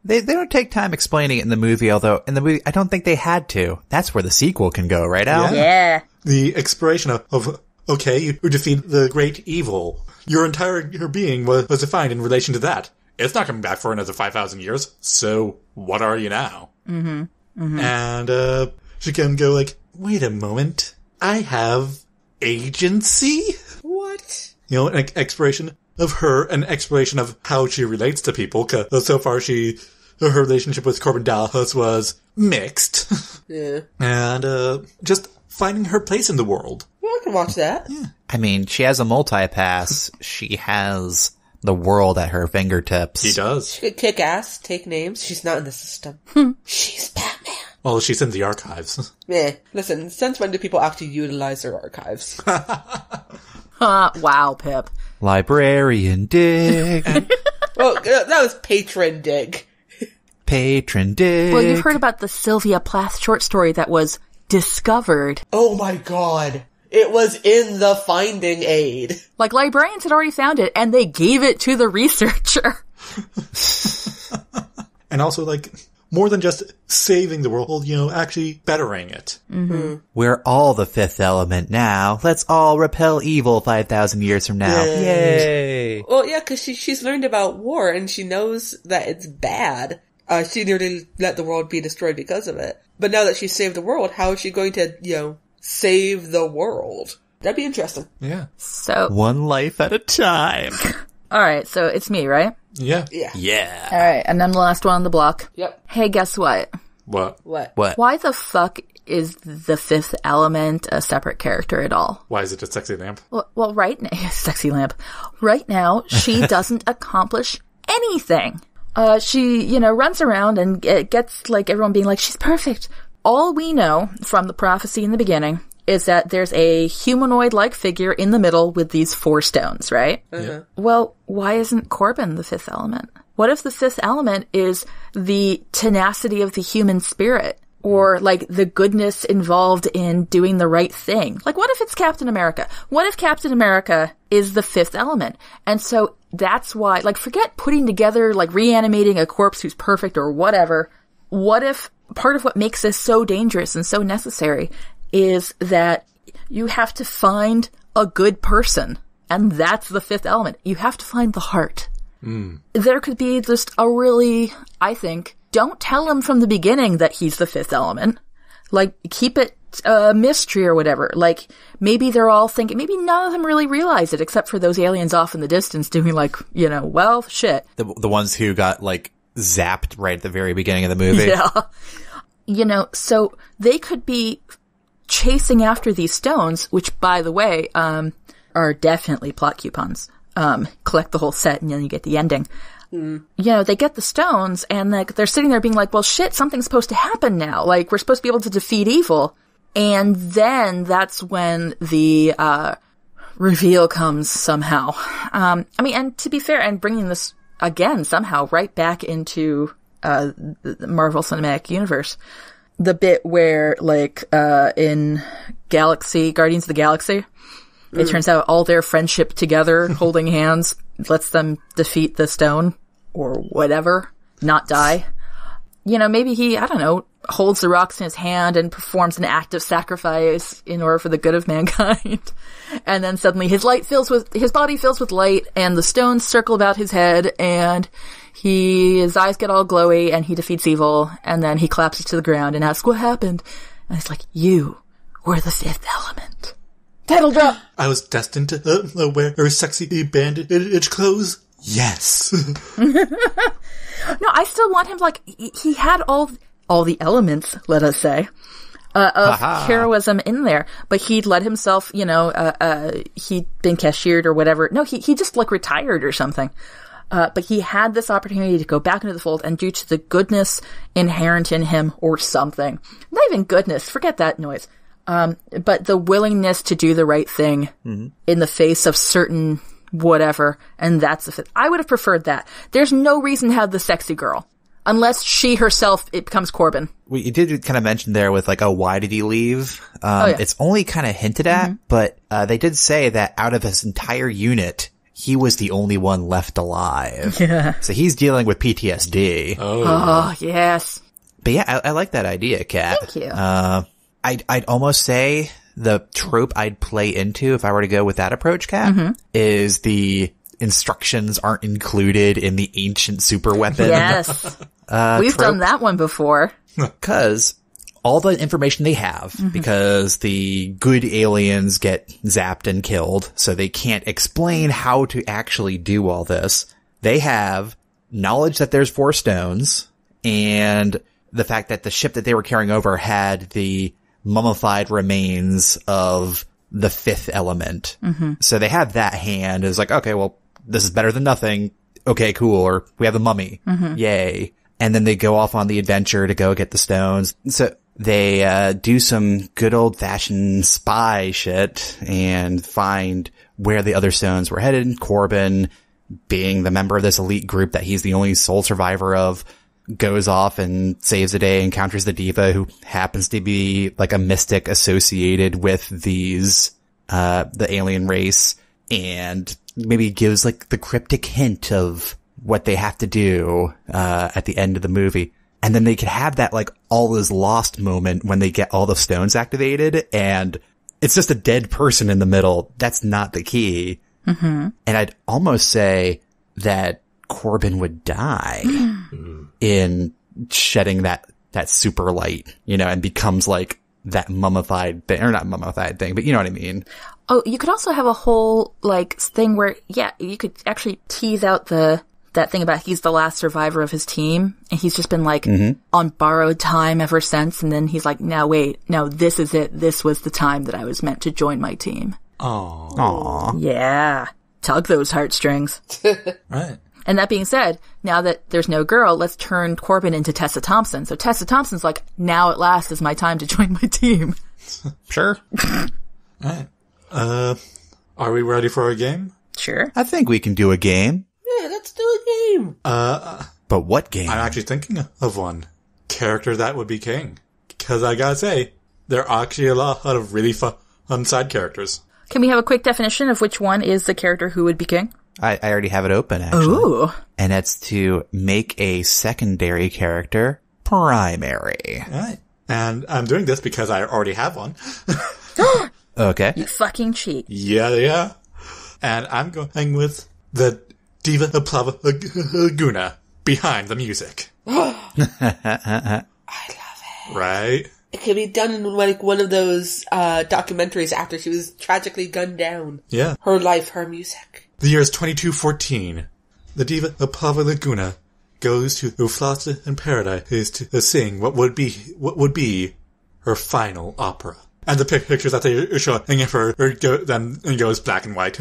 They don't take time explaining it in the movie, although in the movie, I don't think they had to. That's where the sequel can go, right, Al? Yeah. The exploration of okay, you defeat the great evil. Your entire being was defined in relation to that. It's not coming back for another 5,000 years, so what are you now? Mm-hmm. Mm-hmm. And she can go like, wait a moment, I have agency? What? You know, an exploration of her, an exploration of how she relates to people, because so far her relationship with Corbin Dallas was mixed. Yeah. And just finding her place in the world. Well, I can watch that. Yeah. I mean, she has a multi-pass. She has the world at her fingertips. She does. She could kick ass, take names. She's not in the system. She's Batman. Well, she's in the archives. Listen, since when do people actually utilize their archives? Wow, Pip. Librarian Dig. Well, that was patron dig. Patron Dig. Well, you've heard about the Sylvia Plath short story that was discovered. Oh my god. It was in the finding aid. Like, librarians had already found it, and they gave it to the researcher. And also, like, more than just saving the world, you know, actually bettering it. Mm-hmm. We're all the fifth element now. Let's all repel evil 5,000 years from now. Yay! Well, yeah, because she's learned about war, and she knows that it's bad. She nearly let the world be destroyed because of it. But now that she's saved the world, how is she going to, you know, save the world? That'd be interesting. Yeah. So, One life at a time. alright, so it's me, right? Yeah. Yeah. Yeah. Alright, and I'm the last one on the block. Yep. Hey, guess what? What? What? Why the fuck is the fifth element a separate character at all? Why is it a sexy lamp? Well, right now, sexy lamp. Right now, she doesn't accomplish anything. She, you know, runs around and gets, like, everyone being like, she's perfect. All we know from the prophecy in the beginning is that there's a humanoid-like figure in the middle with these 4 stones, right? Yeah. Well, why isn't Corbin the fifth element? What if the fifth element is the tenacity of the human spirit? Or, like, the goodness involved in doing the right thing? Like, what if it's Captain America? What if Captain America is the fifth element? And so that's why, like, forget putting together, like, reanimating a corpse who's perfect or whatever. What if part of what makes this so dangerous and so necessary is that you have to find a good person? And that's the fifth element. You have to find the heart. There could be just a really, I think, don't tell him from the beginning that he's the fifth element. Like, keep it a mystery or whatever. Like, maybe they're all thinking, maybe none of them really realize it, except for those aliens off in the distance doing, like, you know, well, shit. The ones who got, like, zapped right at the very beginning of the movie. Yeah. You know, so they could be chasing after these stones, which, by the way, are definitely plot coupons. Collect the whole set and then you get the ending. You know, they get the stones and they're sitting there being like, well, shit, something's supposed to happen now. Like, we're supposed to be able to defeat evil. And then that's when the reveal comes somehow. I mean, and to be fair, and bringing this again somehow right back into the Marvel Cinematic Universe, the bit where, like, in Guardians of the Galaxy, it turns out all their friendship together, holding hands, lets them defeat the stone, or whatever, not die. maybe he, I don't know, holds the rocks in his hand and performs an act of sacrifice in order for the good of mankind. And then suddenly his body fills with light, and the stones circle about his head, and his eyes get all glowy, and he defeats evil, and then he collapses to the ground and asks, what happened? And it's like, you were the fifth element. Title drop! I was destined to wear sexy bandage clothes. Yes. No, I still want him, like, he had all the elements, let us say, of heroism in there, but he'd let himself, he'd been cashiered or whatever. No, he just, like, retired or something. But he had this opportunity to go back into the fold, and due to the goodness inherent in him or something, not even goodness, forget that noise, but the willingness to do the right thing in the face of certain whatever, and that's the fit. I would have preferred that. There's no reason to have the sexy girl. Unless she herself, it becomes Corbin. You did kind of mention there with like, why did he leave? It's only kind of hinted at, but they did say that out of his entire unit, he was the only one left alive. Yeah. So he's dealing with PTSD. Oh yes. But yeah, I like that idea, Kat. Thank you. I'd almost say the trope I'd play into if I were to go with that approach, Kat, is the instructions aren't included in the ancient super weapon. Yes. We've done that one before. Because all the information they have, because the good aliens get zapped and killed, so they can't explain how to actually do all this. They have knowledge that there's 4 stones, and the fact that the ship that they were carrying over had the mummified remains of the 5th element. So they have that hand. It's like, okay, well, this is better than nothing. Okay, cool. Or we have the mummy. Yay. And then they go off on the adventure to go get the stones. So they do some good old-fashioned spy shit and find where the other stones were headed. Corbin, being the member of this elite group that he's the only sole survivor of, goes off and saves the day, encounters the diva, who happens to be like a mystic associated with these, the alien race, and maybe gives like the cryptic hint of what they have to do, at the end of the movie. And then they could have that like all is lost moment when they get all the stones activated, and it's just a dead person in the middle. That's not the key. And I'd almost say that Corbin would die in shedding that super light, and becomes like that mummified thing, or not mummified thing, but you know what I mean. Oh, you could also have a whole like thing where, you could actually tease out that thing about he's the last survivor of his team, and he's just been like on borrowed time ever since, and then he's like, now wait, no, this is it. This was the time that I was meant to join my team. Aww. Yeah. Tug those heartstrings. Right. And that being said, now that there's no girl, let's turn Corbin into Tessa Thompson. So Tessa Thompson's like, now at last is my time to join my team. Sure. Alright. Are we ready for a game? Sure. I think we can do a game. Yeah, let's do a game. But what game? I'm actually thinking of one. Character that would be king. Because I gotta say, there are actually a lot of really fun side characters. Can we have a quick definition of which one is the character who would be king? I already have it open, actually. Ooh. And it's to make a secondary character primary. Alright. And I'm doing this because I already have one. Okay. You fucking cheat. Yeah. And I'm going with the Diva Plava Laguna behind the music. I love it. Right? It could be done in like one of those documentaries after she was tragically gunned down. Yeah. Her life, her music. The year is 2214. The Diva Plava Laguna goes to Uflata in Paradise to sing what would be her final opera. And the pictures that they are showing of her then goes black and white.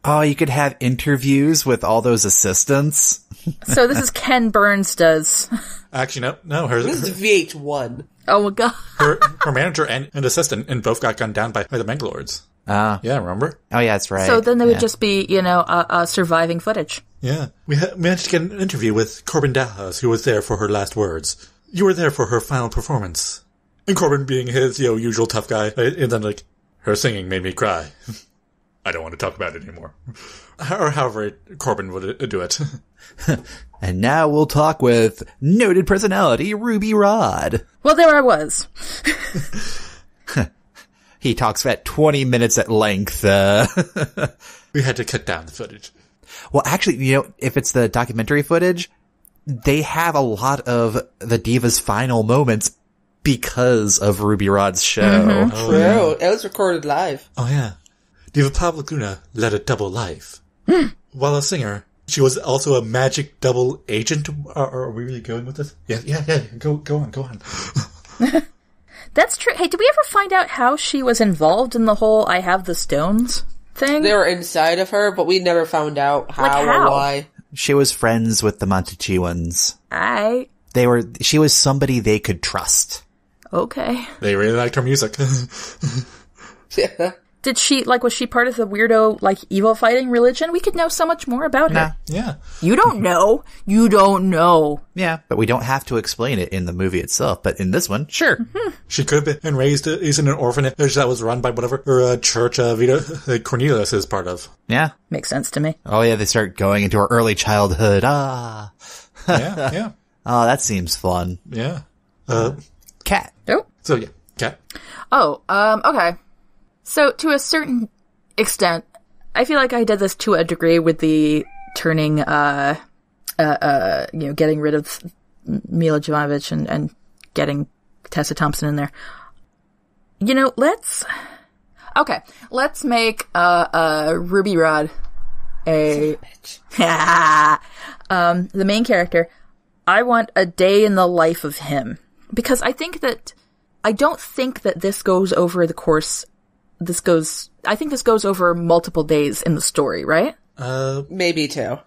Oh, you could have interviews with all those assistants. So this is Ken Burns does. Actually, no. This is VH1. Oh my god. Her manager and assistant and both got gunned down by the Bangalores. Yeah, remember? Oh yeah, that's right. So then there would just be, surviving footage. Yeah. We managed to get an interview with Corbin Dallas, who was there for her last words. You were there for her final performance. And Corbin being his, usual tough guy, and then her singing made me cry. I don't want to talk about it anymore. Or however Corbin would do it. And now we'll talk with noted personality Ruby Rod. Well, there I was. He talks about 20 minutes at length. We had to cut down the footage. Well, actually, if it's the documentary footage, they have a lot of the Diva's final moments because of Ruby Rod's show. Mm-hmm. True. Yeah. It was recorded live. Oh, yeah. Diva Pavlikuna led a double life. While a singer, she was also a magic double agent. Are we really going with this? Yeah. Go on. That's true. Hey, did we ever find out how she was involved in the whole I have the stones thing? They were inside of her, but we never found out how or why. She was friends with the Montechiwans. She was somebody they could trust. Okay. They really liked her music. Yeah. Did she, was she part of the weirdo, evil fighting religion? We could know so much more about her. Yeah. You don't know. You don't know. Yeah, but we don't have to explain it in the movie itself. But in this one, sure. Mm-hmm. She could have been raised in an orphanage that was run by whatever her church Vita Cornelius is part of. Yeah. Makes sense to me. Oh, yeah, they start going into her early childhood. Yeah. Oh, that seems fun. Yeah. Cat. Oh. So, yeah. Cat. Oh, okay. So, to a certain extent, I feel like I did this to a degree with the turning, getting rid of Mila Jovovich and getting Tessa Thompson in there. Let's make, Ruby Rod the main character. I want a day in the life of him. Because I don't think that this goes over the course. I think this goes over multiple days in the story, right? Maybe two.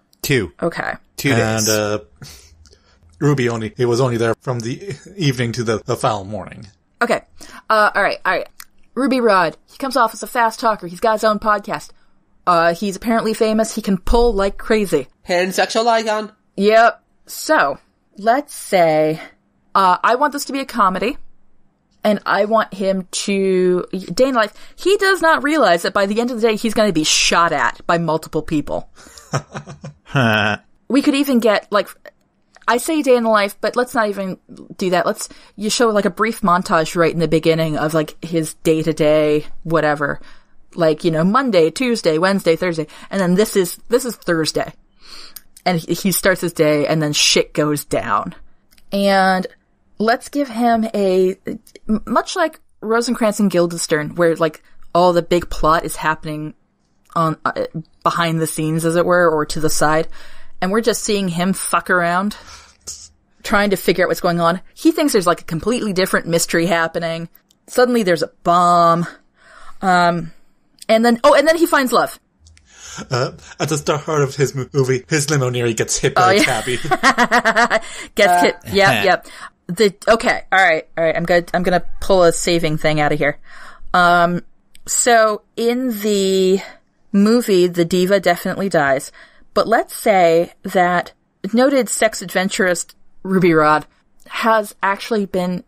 Okay. 2 days. And, Ruby he was only there from the evening to the following morning. Okay. Alright. Ruby Rod, he comes off as a fast talker. He's got his own podcast. He's apparently famous. He can pull like crazy. Pansexual icon. Yep. So, let's say, I want this to be a comedy. And I want him to, day in life, he does not realize that by the end of the day, he's going to be shot at by multiple people. We could even get, I say day in the life, but let's not even do that. You show a brief montage right in the beginning of his day-to-day, whatever. Monday, Tuesday, Wednesday, Thursday. And then this is Thursday. And he starts his day and then shit goes down. And let's give him much like Rosencrantz and Guildenstern, where all the big plot is happening on behind the scenes, as it were, or to the side, and we're just seeing him fuck around, trying to figure out what's going on. He thinks there's a completely different mystery happening. Suddenly there's a bomb, and then he finds love. At the start of his movie, his limo nearly gets hit by a cabbie. Gets hit. Yep. Okay. All right. I'm gonna pull a saving thing out of here. So in the movie, the diva definitely dies, but let's say that noted sex adventurist Ruby Rod has actually been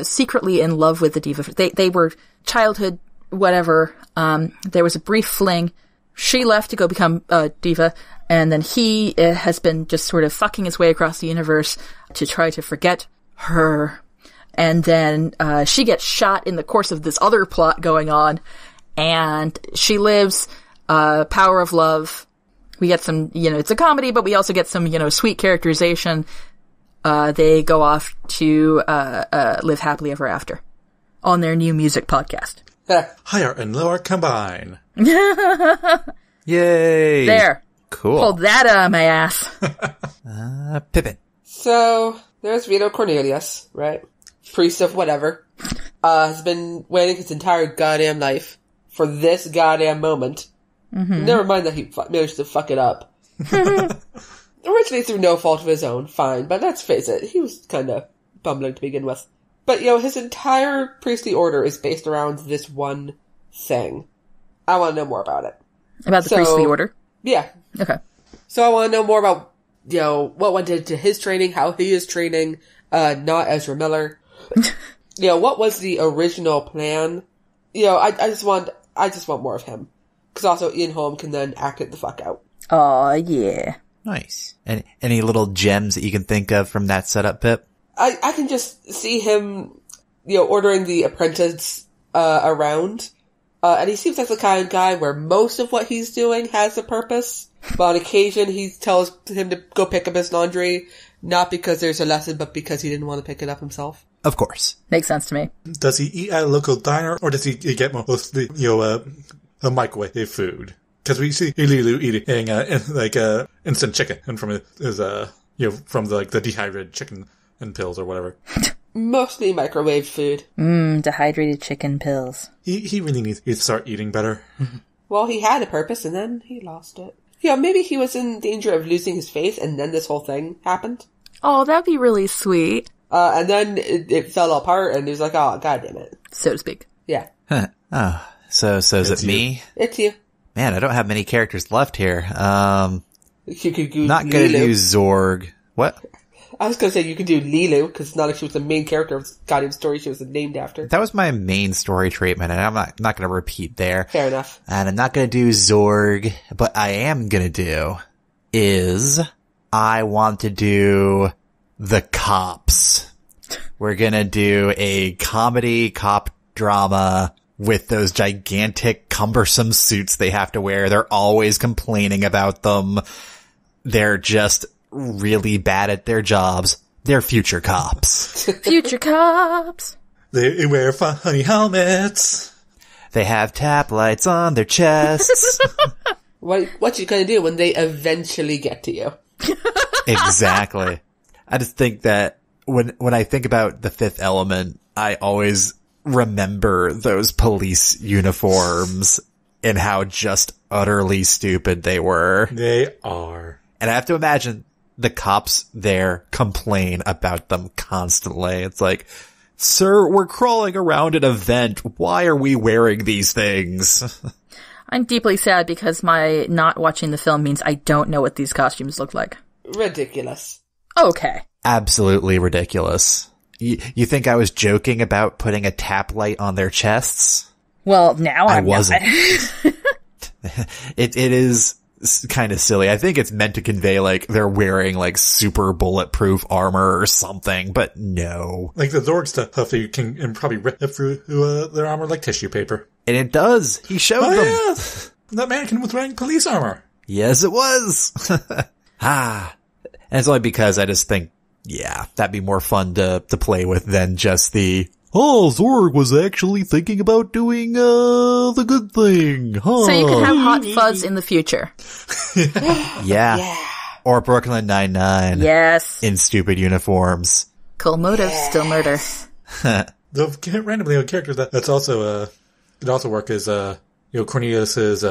secretly in love with the diva. They were childhood whatever. There was a brief fling. She left to go become a diva, and then he has been just sort of fucking his way across the universe to try to forget her. And then she gets shot in the course of this other plot going on, and she lives. Power of love. We get some, it's a comedy, but we also get some, sweet characterization. They go off to live happily ever after on their new music podcast. Higher and lower combine. Yay! There. Cool. Pulled that out of my ass. Pippin. So, there's Vito Cornelius, right? Priest of whatever. Has been waiting his entire goddamn life for this goddamn moment. Mm-hmm. Never mind that he managed to fuck it up. Originally through no fault of his own, fine, but let's face it, he was kinda bumbling to begin with. But, his entire priestly order is based around this one thing. I want to know more about it. About the priestly order? Yeah. Okay. So I want to know more about, what went into his training, how he is training, not Ezra Miller. What was the original plan? I just want more of him. Because also Ian Holm can then act it the fuck out. Aw, yeah. Nice. And any little gems that you can think of from that setup, Pip? I can just see him, ordering the apprentice around. And he seems like the kind of guy where most of what he's doing has a purpose. But on occasion, he tells him to go pick up his laundry, not because there's a lesson, but because he didn't want to pick it up himself. Of course. Makes sense to me. Does he eat at a local diner, or does he get mostly, a microwave food? Because we see Lilu eating, instant chicken, and from his, from the dehydrated chicken and pills or whatever. Mostly microwave food. Dehydrated chicken pills. He really needs to start eating better. Well, he had a purpose, and then he lost it. Maybe he was in danger of losing his faith, and then this whole thing happened. Oh, that'd be really sweet. And then it fell apart, and he was like, oh, god damn it. So to speak. Yeah. Huh. Oh, so is it me? It's you. Man, I don't have many characters left here. You could do Not gonna Lilu. do Zorg. What? I was gonna say you could do Lilu, because it's not like she was the main character of the goddamn story she was named after. That was my main story treatment, and I'm not gonna repeat there. Fair enough. And I'm not gonna do Zorg, but I am gonna do is I want to do The Cops. We're gonna do a comedy cop drama with those gigantic, cumbersome suits they have to wear. They're always complaining about them. They're just really bad at their jobs. They're future cops. Future cops. They wear funny helmets. They have tap lights on their chests. What you gonna do when they eventually get to you? Exactly. I just think that when I think about The Fifth Element, I always remember those police uniforms and how just utterly stupid they were. They are. And I have to imagine the cops there complain about them constantly. It's like, sir, we're crawling around an event. Why are we wearing these things? I'm deeply sad because my not watching the film means I don't know what these costumes look like. Ridiculous. Okay. Absolutely ridiculous. You think I was joking about putting a tap light on their chests? Well, now I I'm wasn't. not. It is kind of silly. I think it's meant to convey like they're wearing like super bulletproof armor or something, but no. Like the Zorg stuff, you can probably rip through their armor like tissue paper. And it does. He showed them. Yeah. That mannequin was wearing police armor. Yes, it was. And it's only because I just think, yeah, that'd be more fun to play with than just the, oh, Zorg was actually thinking about doing, the good thing, huh? So you can have Hot Fuzz in the future. Yeah. Or Brooklyn Nine-Nine. Yes. In stupid uniforms. Cool motive, still murder. Though randomly a character that's also could also work as Cornelius's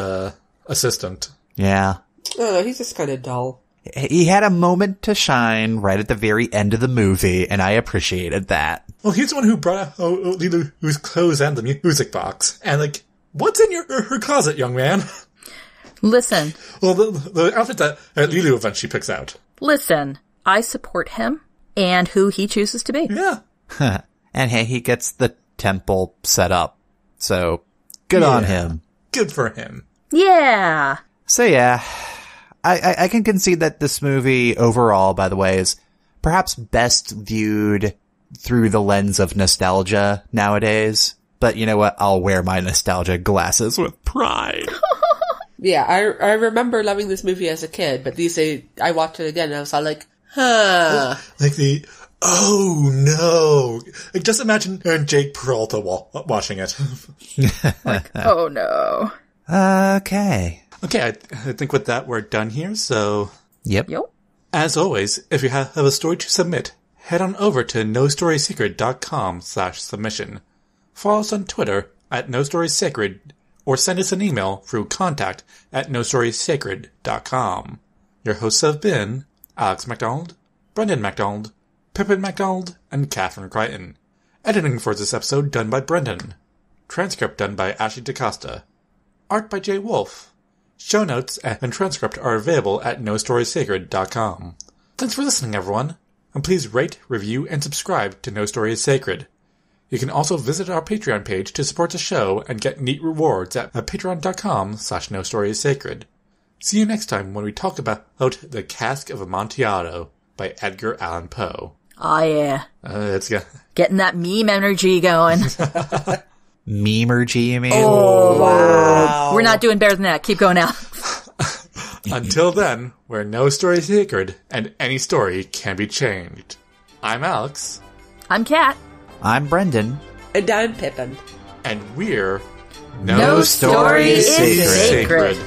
assistant. Yeah. I don't know, he's just kind of dull. He had a moment to shine right at the very end of the movie, and I appreciated that. Well, he's the one who brought out Lilu's clothes and the music box. And like, what's in her closet, young man? Listen. Well, the outfit that Lilu eventually picks out. Listen. I support him and who he chooses to be. Yeah. And hey, he gets the temple set up. So, good on him. Good for him. Yeah. So yeah, I can concede that this movie overall, by the way, is perhaps best viewed through the lens of nostalgia nowadays. But you know what? I'll wear my nostalgia glasses with pride. Yeah, I remember loving this movie as a kid, but these days I watched it again and I was all like, huh. Like oh no. Like just imagine Jake Peralta watching it. Oh no. Okay. Okay, I think with that we're done here, so... Yep. As always, if you have a story to submit, head on over to nostorysacred.com/submission. Follow us on Twitter @nostorysacred, or send us an email through contact@nostorysacred.com. Your hosts have been Alex MacDonald, Brendan MacDonald, Pippin MacDonald, and Catherine Crichton. Editing for this episode done by Brendan. Transcript done by Ashley DaCosta. Art by Jay Wolf. Show notes and transcript are available at nostorysacred.com. Thanks for listening, everyone, and please rate, review, and subscribe to No Story is Sacred. You can also visit our Patreon page to support the show and get neat rewards at patreon.com/nostorysacred. See you next time when we talk about The Cask of Amontillado by Edgar Allan Poe. Oh, yeah. It's good. Getting that meme energy going. Memergy, you mean? Oh, wow. We're not doing better than that. Keep going now. Until then, where no story is sacred and any story can be changed. I'm Alex. I'm Kat. I'm Brendan. And I'm Pippin. And we're No story is sacred.